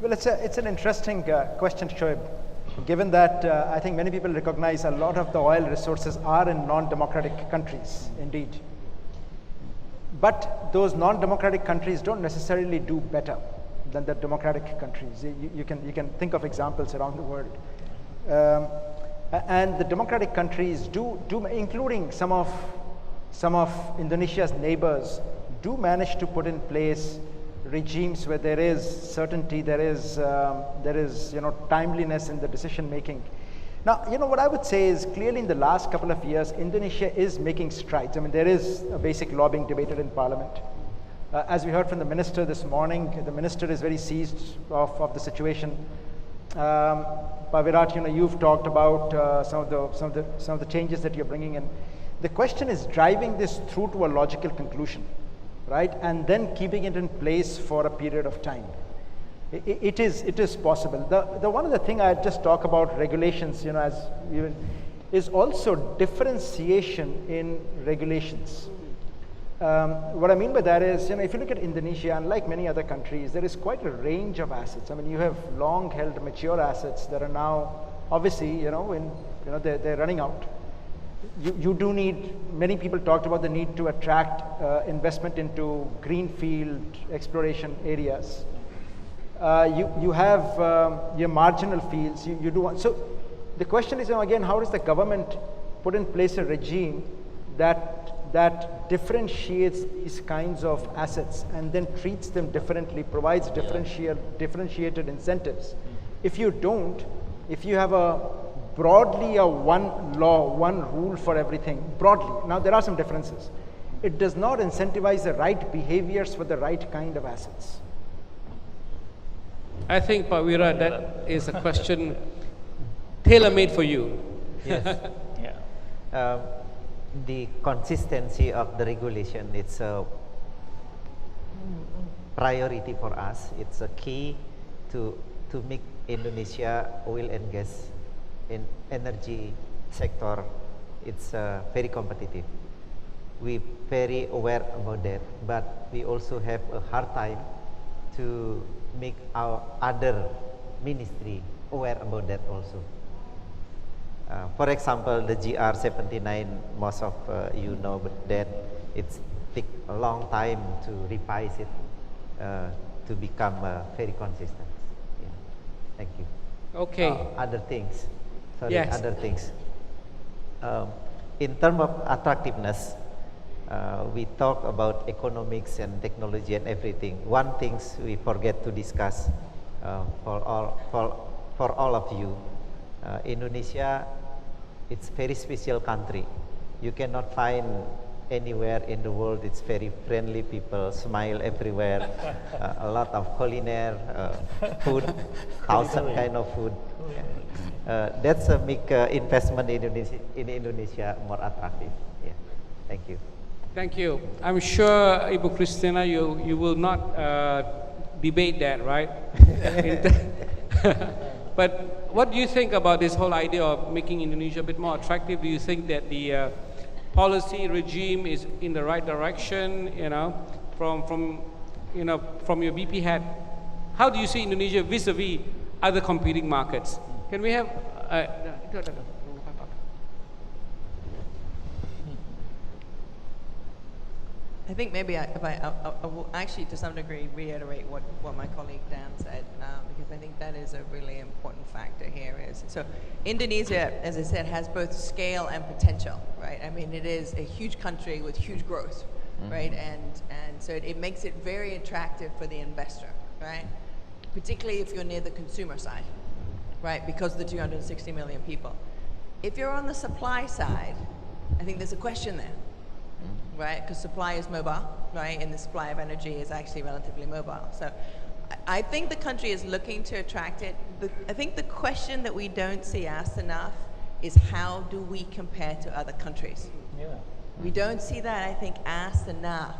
Well, it's an interesting question, Shoaib, given that I think many people recognize a lot of the oil resources are in non-democratic countries, indeed. But those non-democratic countries don't necessarily do better than the democratic countries. You can think of examples around the world. And the democratic countries do, including some of Indonesia's neighbors, do manage to put in place regimes where there is certainty, there is timeliness in the decision making. Now, what I would say is clearly in the last couple of years, Indonesia is making strides. I mean, there is a basic law being debated in Parliament. As we heard from the minister this morning, the minister is very seized of the situation. Virat, you've talked about some of the changes that you're bringing in. The question is driving this through to a logical conclusion, right? And then keeping it in place for a period of time. It is possible. The one other thing I just talk about regulations, is also differentiation in regulations. What I mean by that is, if you look at Indonesia, unlike many other countries, there is quite a range of assets. I mean, you have long-held mature assets that are now, obviously, they're running out. You do need, many people talked about the need to attract investment into greenfield exploration areas. You have your marginal fields, you do want. So the question is, again, how does the government put in place a regime that differentiates these kinds of assets and then treats them differently, provides differentiated incentives? If you don't, if you have broadly a one law, one rule for everything, broadly, now there are some differences. It does not incentivize the right behaviors for the right kind of assets. I think, Pak Wira, that is a question tailor-made for you. Yes. The consistency of the regulation, it's a priority for us. It's a key to make Indonesia oil and gas in energy sector. It's very competitive. We're very aware about that, but we also have a hard time to make our other ministry aware about that also. For example, the GR-79, most of you know that it's take a long time to revise it to become very consistent. Yeah. Thank you. Okay. Other things. Sorry, yes. Other things. In terms of attractiveness, we talk about economics and technology and everything. One thing we forget to discuss for all of you, Indonesia, it's very special country. You cannot find anywhere in the world. It's very friendly people, smile everywhere, a lot of culinary food, thousand kind of food. That's a make investment in Indonesia more attractive. Yeah. Thank you. Thank you. I'm sure, Ibu Christina, you will not debate that, right? But what do you think about this whole idea of making Indonesia a bit more attractive? Do you think that the policy regime is in the right direction? From your BP hat, how do you see Indonesia vis-a-vis other competing markets? Can we have? I think maybe I will actually, to some degree, reiterate what my colleague Dan said, because I think that is a really important factor here. So Indonesia, as I said, has both scale and potential, right? I mean, it is a huge country with huge growth, right? And so it makes it very attractive for the investor, right? Particularly if you're near the consumer side, right? Because of the 260 million people. If you're on the supply side, I think there's a question there. Right, because supply is mobile, right, and the supply of energy is actually relatively mobile. So I think the country is looking to attract it. I think the question that we don't see asked enough is how do we compare to other countries? Yeah. We don't see that, I think, asked enough.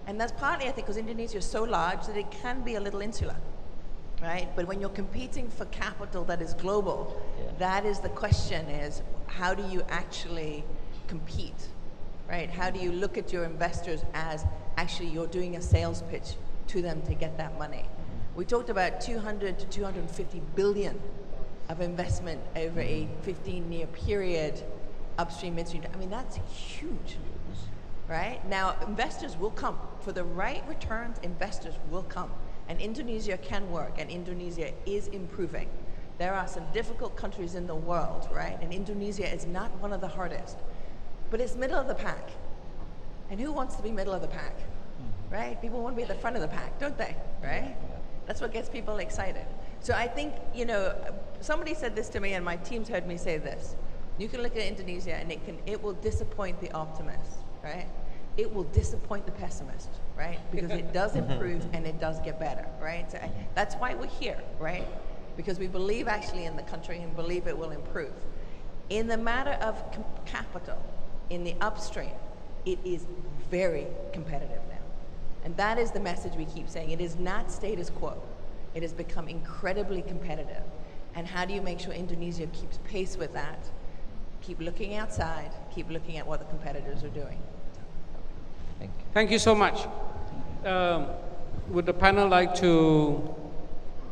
And that's partly, I think, because Indonesia is so large that it can be a little insular, right? But when you're competing for capital that is global, that is the question, is how do you actually compete? Right? How do you look at your investors as actually you're doing a sales pitch to them to get that money? We talked about 200 to 250 billion of investment over a 15-year period, upstream, midstream. I mean, that's huge, right? Now, investors will come. For the right returns, investors will come. And Indonesia can work, and Indonesia is improving. There are some difficult countries in the world, right? And Indonesia is not one of the hardest, but it's middle of the pack. And who wants to be middle of the pack, right? People want to be at the front of the pack, don't they, right? That's what gets people excited. So I think, you know, somebody said this to me, and my team's heard me say this. You can look at Indonesia, and it will disappoint the optimist, right? It will disappoint the pessimist, right? Because it does improve and it does get better, right? So that's why we're here, right? Because we believe actually in the country and believe it will improve. In the matter of capital, in the upstream, it is very competitive now. And that is the message we keep saying. It is not status quo. It has become incredibly competitive. And how do you make sure Indonesia keeps pace with that? Keep looking outside, keep looking at what the competitors are doing. Thank you. Thank you so much. Would the panel like to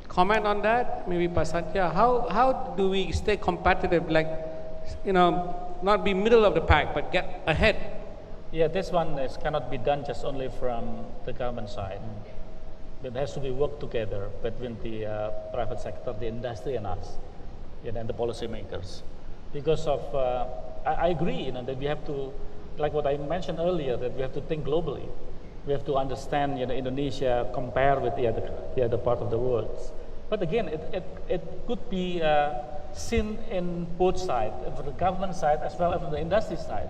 comment on that? Maybe Pak Satya, how do we stay competitive, like, you know, not be middle of the pack, but get ahead? Yeah, this one cannot be done just only from the government side. It has to be work together between the private sector, the industry, and us, you know, and the policymakers. Because of, I agree, you know, that we have to, like what I mentioned earlier, that we have to think globally. We have to understand, you know, Indonesia compare with the other part of the world. But again, it could be seen in both sides, from the government side as well as from the industry side.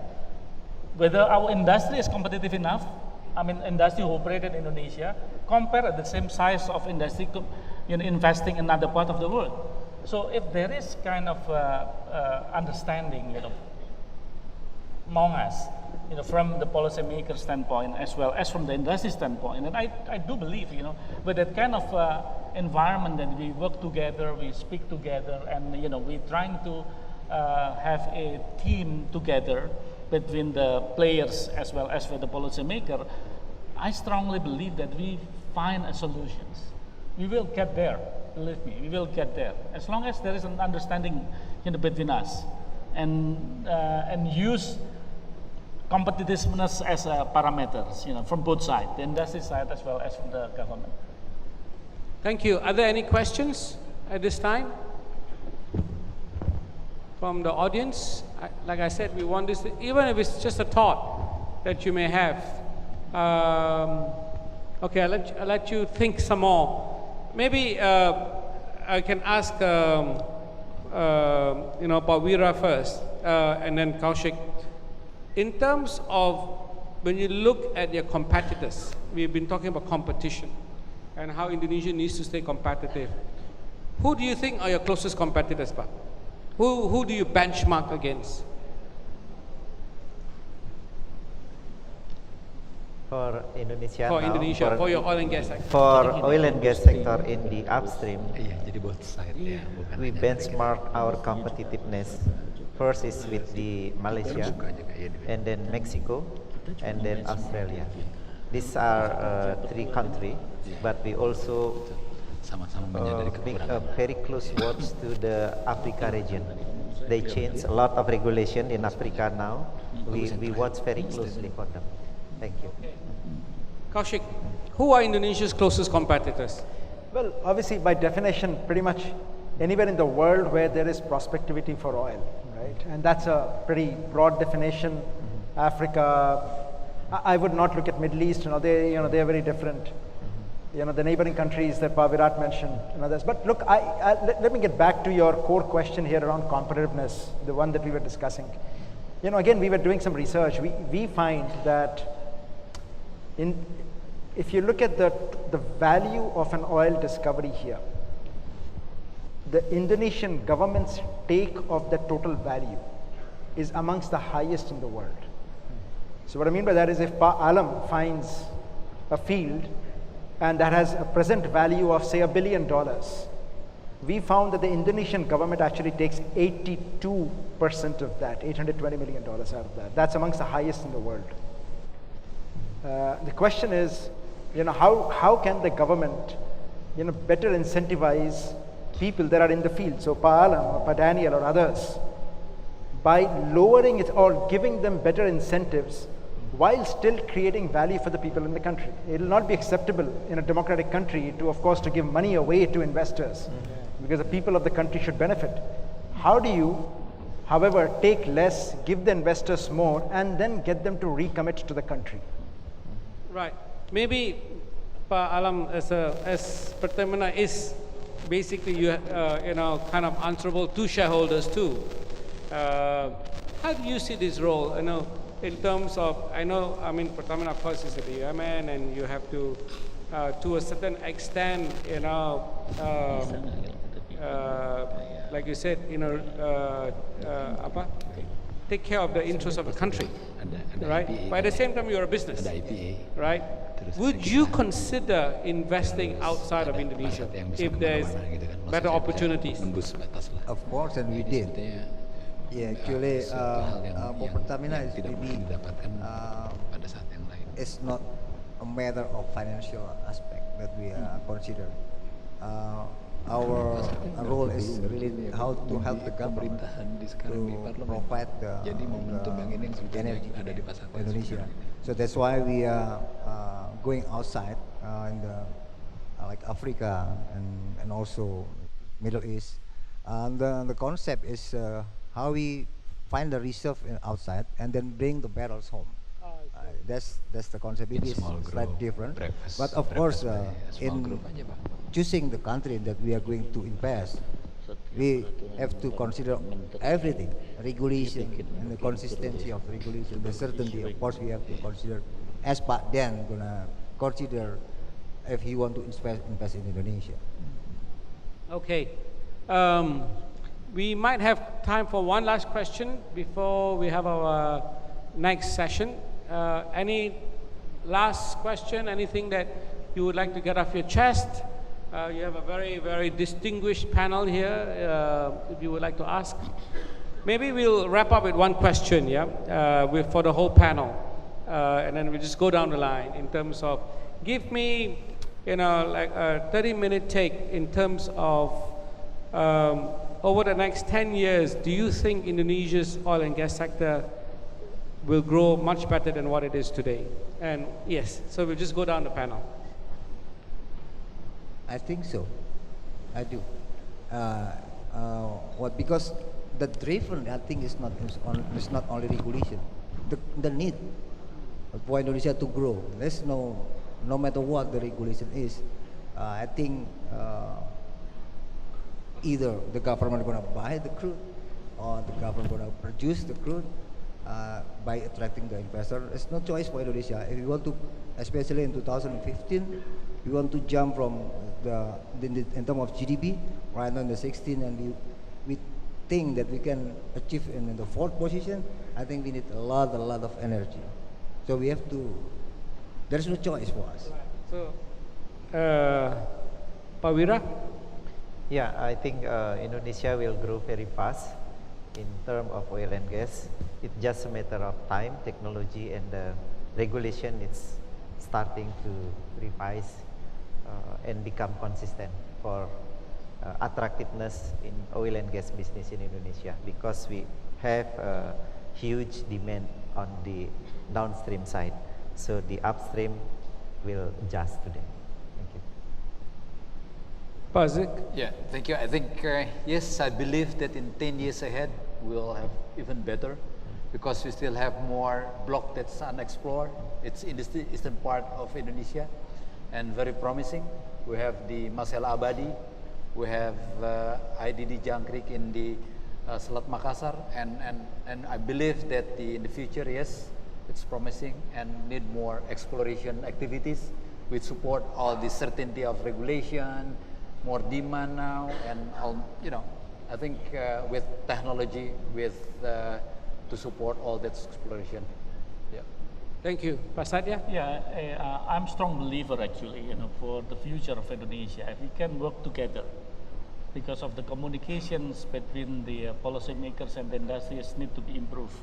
Whether our industry is competitive enough, I mean, industry who operate in Indonesia, compare at the same size of industry, you know, investing in other part of the world. So if there is kind of understanding, you know, among us, you know, from the policymaker standpoint as well as from the industry standpoint, and I do believe, you know, with that kind of environment that we work together, we speak together, and you know, we're trying to have a team together between the players as well as with the policymaker. I strongly believe that we find solutions. We will get there. Believe me, we will get there as long as there is an understanding, you know, between us, and use competitiveness as parameters, you know, from both sides, the industry side as well as from the government. Thank you. Are there any questions at this time from the audience? Like I said, we want this, even if it's just a thought that you may have. Okay, I'll let you think some more. Maybe I can ask you know, Pak Wira first, and then Kaushik. In terms of when you look at your competitors, we've been talking about competition and how Indonesia needs to stay competitive. Who do you think are your closest competitors, Pak? Who do you benchmark against? For Indonesia, For now, Indonesia, for your oil and gas sector. For oil and gas sector in the upstream, jadi both side ya, bukan we hanya benchmark our competitiveness. First is with the Malaysia, and then Mexico, and then Australia. These are three countries, but we also sama-sama menyadari make a kekurangan. very close watch to the Africa region. They change a lot of regulation in Africa now. We watch very closely for them. Thank you. Kaushik, who are Indonesia's closest competitors? Well, obviously, by definition, pretty much anywhere in the world where there is prospectivity for oil, right? And that's a pretty broad definition. Africa, I would not look at Middle East. You know, they are very different. You know, the neighboring countries that Virat mentioned and others. But look, let me get back to your core question here around competitiveness, the one that we were discussing. You know, again, we were doing some research. We find that if you look at the value of an oil discovery here, the Indonesian government's take of the total value is amongst the highest in the world. So what I mean by that is, if Pa Alam finds a field and that has a present value of say $1 billion, we found that the Indonesian government actually takes 82% of that, $820 million out of that. That's amongst the highest in the world. The question is, you know, how can the government better incentivize people that are in the field, so Pa Alam or Pa Daniel or others, by lowering it or giving them better incentives while still creating value for the people in the country. It will not be acceptable in a democratic country to, of course, to give money away to investors, because the people of the country should benefit. How do you, however, take less, give the investors more, and then get them to recommit to the country? Right. Maybe Pa Alam as Pertamina is basically kind of answerable to shareholders too. How do you see this role? In terms of, Pertamina of course is a BUMN, and you have to a certain extent, like you said, take care of the interests of the country, right? But at the same time, you're a business, right? Would you consider investing outside of Indonesia if there's better opportunities? Of course, and we did. Yeah, actually, for Pertamina, it's not a matter of financial aspect that we consider. Our role is really how to help the government to provide the energy in Indonesia. So that's why we are going outside in like Africa and also Middle East. And the concept is how we find the reserve outside and then bring the barrels home. That's the concept. It is slightly different, but of course, in choosing the country that we are going to invest, we have to consider everything: regulation and the consistency of regulation, the certainty. Of course, we have to consider. As Pak Dan gonna consider if he want to invest in Indonesia. Okay. We might have time for one last question before we have our next session. Any last question? Anything that you would like to get off your chest? You have a very, very distinguished panel here. If you would like to ask, maybe we'll wrap up with one question, for the whole panel, and then we just go down the line in terms of give me, like a 30-minute take in terms of. Over the next 10 years, do you think Indonesia's oil and gas sector will grow much better than what it is today? And yes, so we'll just go down the panel. I think so. I do. Because the driven, I think, is not only regulation. The need for Indonesia to grow. There's no matter what the regulation is. I think. Either the government going to buy the crude or the government going to produce the crude by attracting the investor. There's no choice for Indonesia. If you want to, especially in 2015, we want to jump from in terms of GDP right now in the 16, and we think that we can achieve in the 4th position. I think we need a lot of energy. So we have to. There's no choice for us. So, Pak Wira? Yeah, I think Indonesia will grow very fast in terms of oil and gas. It's just a matter of time, technology, and regulation. It's starting to revise and become consistent for attractiveness in oil and gas business in Indonesia, because we have a huge demand on the downstream side. So the upstream will adjust to that. Pazik? Yeah, thank you. I think, yes, I believe that in 10 years ahead, we'll have even better, because we still have more block that's unexplored. It's in the eastern part of Indonesia and very promising. We have the Masela Abadi, we have IDD Jangkrik in the Selat Makassar, and I believe that in the future, yes, it's promising and need more exploration activities which support all the certainty of regulation, more demand now, and all, I think with technology, to support all that exploration. Yeah. Thank you, Pak Satya. Yeah, I'm a strong believer actually. For the future of Indonesia, if we can work together, because of the communications between the policymakers and the industries need to be improved.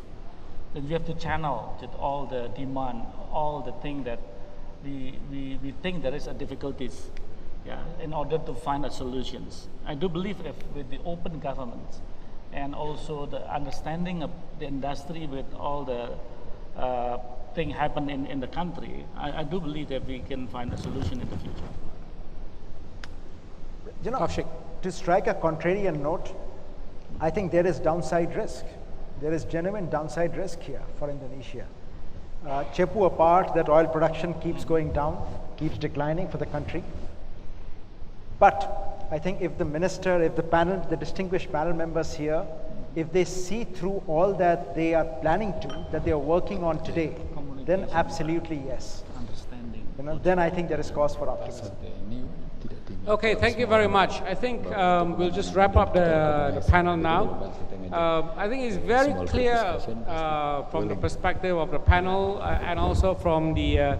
Then we have to channel all the demand, all the things that we think there is a difficulties. yeah, in order to find a solutions. I do believe if with the open government and also the understanding of the industry with all the thing happen in the country, I do believe that we can find a solution in the future. You know, to strike a contrarian note, I think there is downside risk. There is genuine downside risk here for Indonesia. Cepu apart, that oil production keeps going down, keeps declining for the country. But I think if the minister, if the panel, the distinguished panel members here, if they see through all that they are planning to, that they are working on today, then absolutely yes. Understanding. You know, then I think there is cause for optimism. Okay, thank you very much. I think we'll just wrap up the panel now. I think it's very clear from the perspective of the panel and also from the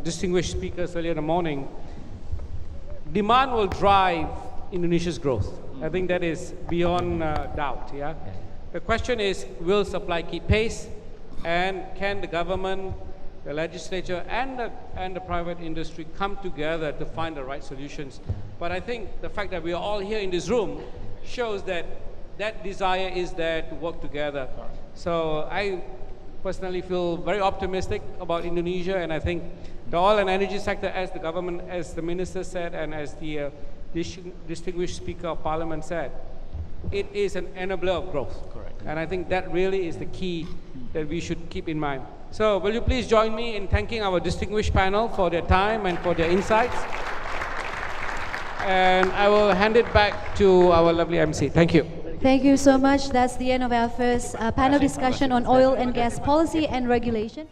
distinguished speakers earlier in the morning. Demand will drive Indonesia's growth. I think that is beyond doubt. Yeah. The question is, will supply keep pace, and can the government, the legislature, and the private industry come together to find the right solutions? But I think the fact that we are all here in this room shows that that desire is there to work together. So I personally feel very optimistic about Indonesia, and I think the oil and energy sector, as the government, as the minister said, and as the distinguished speaker of parliament said, it is an enabler of growth. Correct. And I think that really is the key that we should keep in mind. So will you please join me in thanking our distinguished panel for their time and for their insights. And I will hand it back to our lovely MC. Thank you. Thank you so much. That's the end of our first panel discussion on oil and gas policy and regulation.